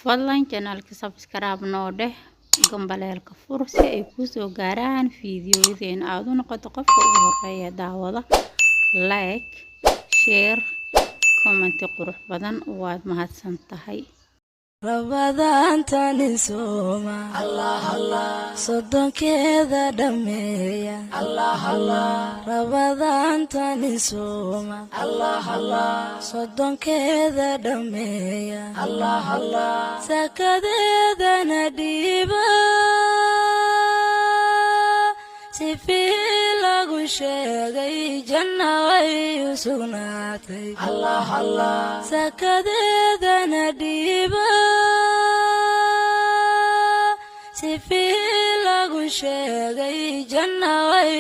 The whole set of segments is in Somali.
fadlan channelka subscribe noo dheh gambaleelka fur si ay kuu soo gaaraan fiidiyowyadeen aad u noqoto qofka ugu horeeya daawada like share comment qurux badan waad mahadsan tahay Ramadan tanin soma Allah Allah sodonkeeda dhameeya Allah Allah Ramadan tanin soma Allah Allah sodonkeeda dhameeya Allah Allah sakadeeda nadiiba si lagu sheegay janna way sugnaatay Allah Allah sakadeeda nadiiba si lagu sheegay janna way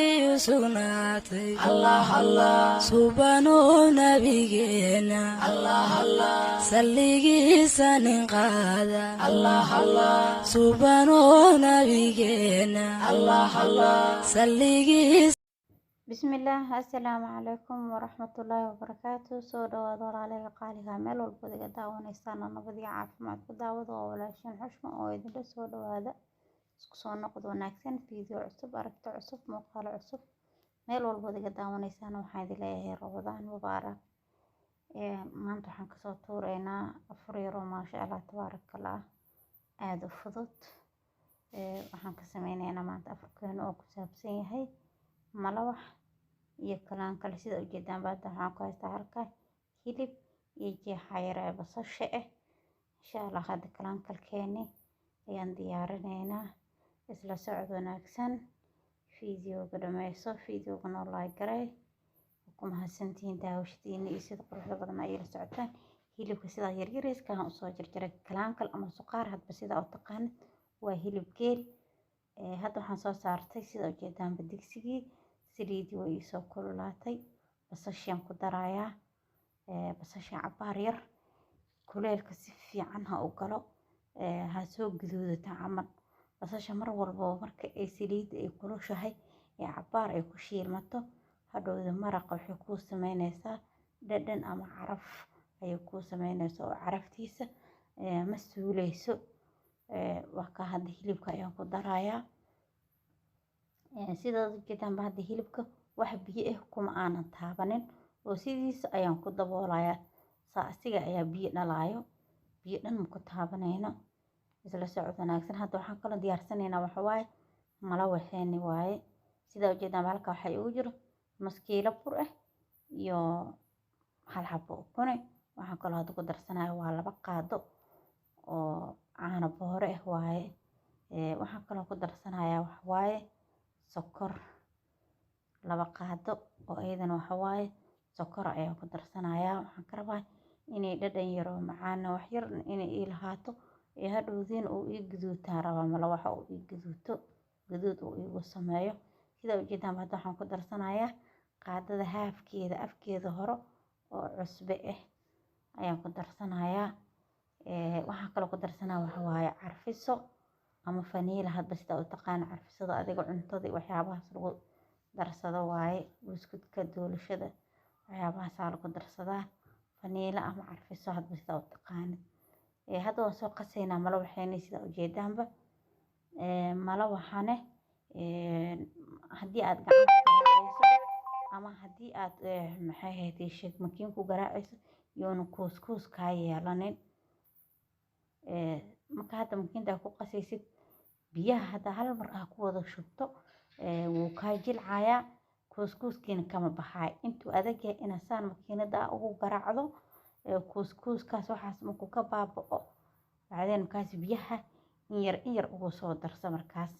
sugnaatay Allah Allah subhanu nabigeena Allah Allah salligiisa nin qaada Allah Allah subhanu nabigeena Allah Allah salligiisa bismillah assalaamu calaykum waraxmatullaahi wabarakaatuh soo dhawaada walaalaha qaaliga meel walba iga daawanaysaan nabad iyo caafimaad ku daawada oo walaashin xushmo oo idinla soo dhawaada isku soo noqod wanaagsan fiideo cusub aragti cusub muuqaal cusub meel walba iga daawanaysaan waxaan idin leeyahay Ramadaan mubaarak maanta waxaan kasoo tuureynaa afur yaro maasha Allah tabaarakallah aad u fudud waxaan ka sameynaynaa maanta afurkeena oo ku saabsan yahay malawax iyo kalaankal sida ujeedaan baada waxaan ku haystaa halkan hilib iyo jeexa yar ee basasha insha Allah hadda kalaankalkeeni ayaan diyaarinaynaa isla socod wanaagsan fiidiyowga dhameyso fiidiyowga noo like garay ku mahadsantihiin daawashadiina iyo sida quruxda badan ay la socotaan hilibka sida yaryariiska aan usoo jarjaray kalaankal ama suqaar hadba sida u taqaanid waa hilib geel hadda waxaan soo saartay sida ujeedaanba digsigii saliidii way soo kululaatay basashaan ku darayaa basasha cabaar yar kuleelka si fiican ha u galo ha soo guduudata camal basasha mar walba marka ay saliid ay kulushahay ee cabaar ay ku shiilmato hadhowda maraqa waxay ku sameynaysaa dhadhan ama caraf ayay ku sameynaysaa oo caraftiisa ma suuleyso waa ka hadda hilibka ayaan ku darayaa sidaad ujeedaan hadda hilibka wax biyo ah kuma aanan taabanin oo sidiisa ayaan ku daboolayaa asiga ayaa biyo dhalaayo biyo dhan ma ku taabanayno isla socod wanaagsan hadda waxaan kala diyaarsanaynaa waxa waaye malawaxeeni waaye sidaa ujeedaan halka waxaa igu jiro nus kiilo bur ah iyo hal xabo ukun waxaan kaloo hadda ku darsanayaa waa 2 qaado oo caano boore ah waaye waxaan kaloo ku darsanayaa wax waaye sokor 2 qaado oo ayadana waxa waaye sokor ayaan ku darsanayaa waxaan ka rabaa inay dhadhan yar oo macaan wax yar inay ii lahaato ee hadhowdin uu ii guduutaan rabaa malawaxa uu ii guduuto guduud uu igu sameeyo sida ujeedaan hadda waxaan ku darsanayaa qaadada haafkeeda afkeeda hore oo cusbe ah ayaan ku darsanayaa waxaan kaloo ku darsanaa waxa waaye carfiso ama faniila hadba sida u taqaan carfisada adiga cuntada waxyaabahaas lagu darsado waaye buskudka doolashada waxyaabahaas lagu darsadaa faniila ama carfiso hadba sida u taqaan hadda waan soo qasaynaa malawaxeeni sida ujeedaanba malawaxane haddii aad gacanta garaacayso ama haddii aad maxay ahayd sheeg makiin ku garaacayso yoona kuuskuus kaa yeelanin marka hadda makiinta ku qasaysid biyaha hadda hal mar ku wada shubto wuu kaa jilcayaa kuuskuuskiina kama baxay intuu adag yahay ina saan makiinada ugu garaacdo kuuskuuskaas waxaas markuu ka baaba'o bacdeen markaas biyaha in yar ugu soo darso markaas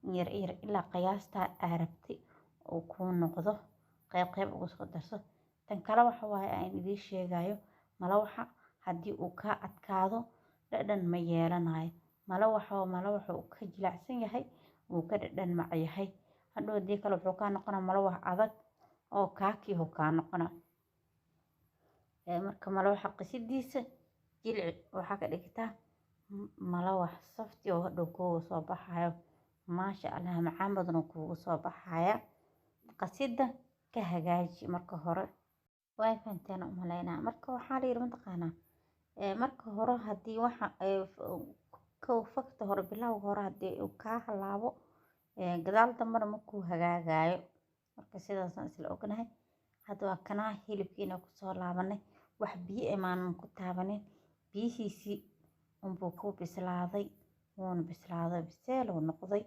in yar ilaa qiyaasta aarabtay oo ku noqdo qayb ugu soo darso tan kale waxa waaye aan idin sheegayo malawaxa haddii uu ka adkaado dhadhan ma yeelanayo malawaxa uu ka jilacsan yahay uu ka dhadhan mac yahay hadhoodii kale wuxuu ka noqonaa malawax adag oo kaakii ka noqonaa marka malawaxa qasidiisa jilci waxa ka dhigtaa malawax safti oo hadhow kugu soo baxayo maasha Allah macaan badan kugu soo baxaya qasida ka hagaaji marka hore way fahanteen u maleynaa marka waxaa la yiri mataqaanaa marka hore haddii waxa kow fakta hore bilowga hore haddii uu kaa halaabo gadaal dambana markuu hagaagayo. Marka sidaasaan isla ognahay. Hadda waa kanaa hilibkiina kusoo laabanay wax biyo imaanan ku taabanin biyihiisii unbuu ku bislaaday wuuna bislaaday biseel uu noqday.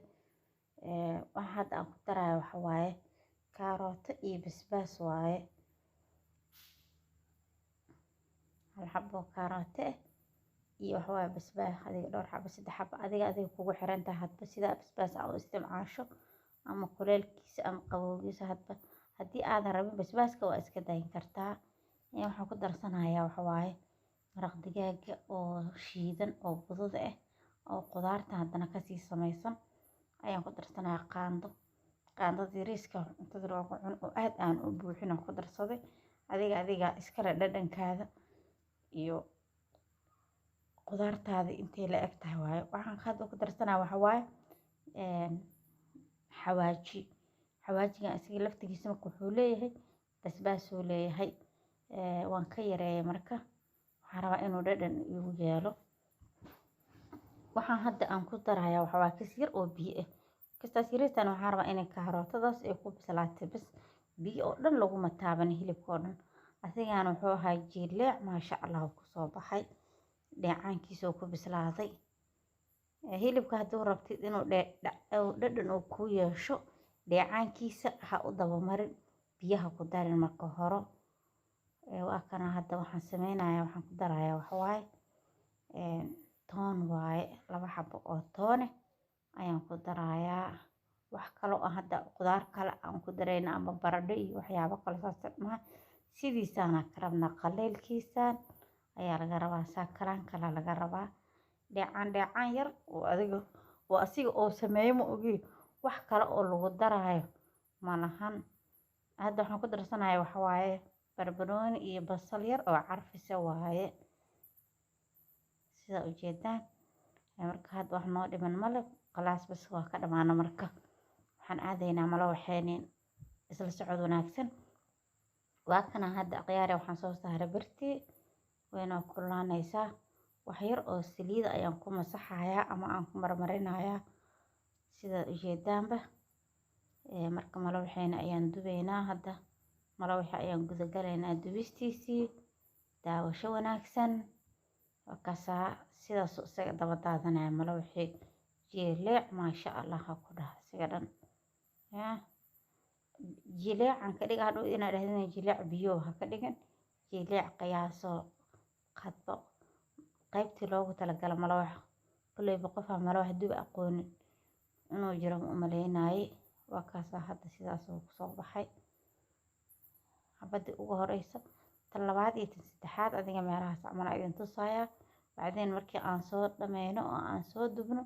Waxa hadda aan ku darayo waxa waaye kaarooto iyo basbaas waaye. hal xabo kaarooto iyo waxa waaye basbaas adiga dhowr xabo 3 xabo adiga kugu xiran tahay hadba sida basbaas aad u isticmaasho ama kuleelkiisa ama qabowgiisa hadba. Haddii aadan rabin basbaaska waa iska dayin kartaa. Waxaan ku darsanayaa waxa waaye maraq digaaga oo shiidan oo budada oo qudaarta haddana kasii samaysan ayaan ku darsanayaa qaandada yariiska cuntada loogu cuno oo aad aan u buuxin aan ku darsaday. Adiga iskale dhadhankaada iyo qudaartaada intay la eg tahay waaye. Waxaan hadda ku darsanayaa waxa waaye xawaajiga asiga laftigiisa marka wuxuu leeyahay basbaas uu leeyahay. Waan ka yareeyay marka waxaan rabaa inuu dhadhan igu yeelo. Waxaan hadda aan ku darayaa waxa waaye kis yar oo biyo ah. Kistaas yariistan waxaan rabaa inay kaarootodaas ay ku bislaatay bas biyo oo dhan laguma taaban hilibka oo dhan. Asigana wuxuu ahaa jileec maasha Allah ku soo baxay. Dheecaankiisa oo ku bislaaday. Hilibka hadduu rabtid inuu dhadhan uu ku yeesho dheecaankiisa ha u daba marin biyaha ku darin marka hore. Waa kana hadda waxaan sameynayaa waxaan ku darayaa waxa waaye toon waaye 2 xabo oo toon ayaan ku darayaa. Wax kale oo hadda qudaar kale aan ku dareyna ama baradho iyo waxyaabo kale saas ma sidiisana ka rabnaa qaleelkiisaan ayaa laga rabaa saakalaan kala laga rabaa. Dheecaan yar oo asiga oo sameeyo ma ogi wax kale oo lagu darayo malahan. Hadda waxaan ku darsanayaa waxa waaye barbarooni iyo basal yar oo carfisa waaye. Sida ujeedaan marka hadda wax noo dhiman male qalaas bas waa ka dhamaana marka waxaan aadaynaa malo waxeenin isla socod wanaagsan. Waa kana hadda qiyaare waxaan soo saaray birtii wayna kululaanaysaa. Wax yar oo saliid ayaan ku masaxayaa ama aan ku marmarinayaa sida ujeedaanba. Marka malo waxeena ayaan dubaynaa hadda malo waxa ayaan guda galaynaa dubistiisii daawasho wanaagsan. Wakasaa sidaas isaga daba daadanaya malo waxay jileec maasha Allah ku dhaha isaga dhan. Jileecan ka dhiga hadhow inaad dhahdeen jileec biyo ha ka dhigin jileec qiyaaso qadbo qaybtii loogu talagalay malo wax kulay qof aan malo wax dub aqoonin inuu jiro u maleynayay. Wakaasa hadda sidaas uu ku soo baxay. Habadii ugu horeysa tan labaad iyo tan saddexaad adiga meelahaas camal idin tusaaya. Bacdeen markii aan soo dhameyno oo aan soo dubno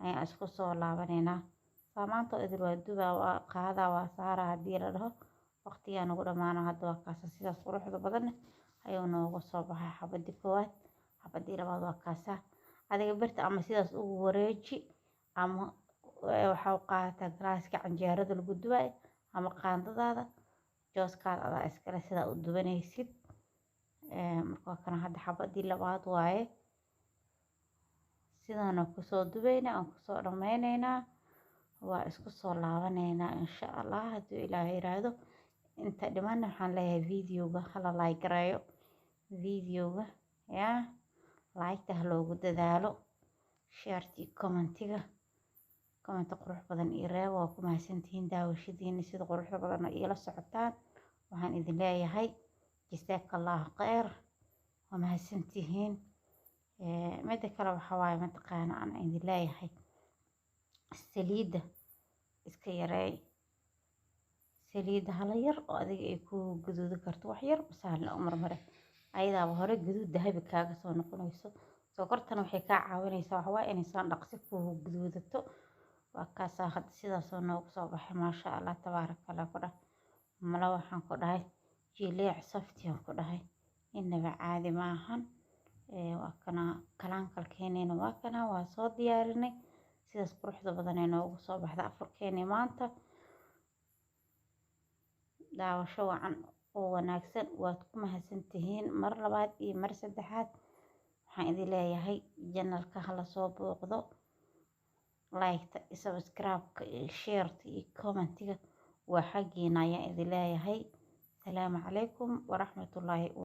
ayaan isku soo laabaneynaa. Maanta idil waa dubaa waa qaadaa waa saaraa haddii la dhaho waqtigaan ugu dhamaano hadda wakaasa sidaas quruxda badan ayuu noogu soo baxay xabadii koowaad. Xabadii labaad wakaasa adiga birta ama sidaas ugu wareeji ama waxa uu qaataa galaaska canjeerada lagu dubay ama qaandadaada jooskaada adaa iskale sida u dubanaysid. Marka kana hadda xabadii labaad waaye. Sidaan ku soo dubayna aan ku soo dhameynaynaa waa isku soo laabaneynaa insha Allah haddii Ilaahay yiraahdo. Inta dhiman waxaan leeyahay videoga hala like gareeyo videoga like loogu dadaalo share commentiga comment qurux badan iyo reeb waa ku mahadsantihiin daawashadiina sida quruxda badan oo ila socotaan. Waxaan idin leeyahay jazakallahu khayr waa mahadsantihiin. mid kale waxa waaye mataqaana aan idin leeyahay saliida iska yareey. Saliida hala yar oo adiga ay ku guduudi karto wax yar basal la marmare ayadaaba hore guduud dahabi kaaga soo noqonayso. Sokortana waxay ka caawinaysaa waxa waaye inay saan dhaqsi ku guduudato. Wakaasa hadda sidaas oo noogu soo baxay maasha Allah tabaarakallah ku dhahay. Malo waxaan ku dhahay jileec saftiyan ku dhahay inaba caadi maahan. Waa kana kalaankalkeenina waa kana waa soo diyaarinay sidaas quruxda badan ee noogu soo baxda afurkeena maanta. Daawasho wacan oo wanaagsan waad ku mahadsantihiin mar labaad iyo mar saddexaad. waxaan idin leeyahay janalka hala soo booqdo like subscribe share iyo commentiga waa xaqiina ayaan idin leeyahay. Salaamu calaykum waraxmatullaahi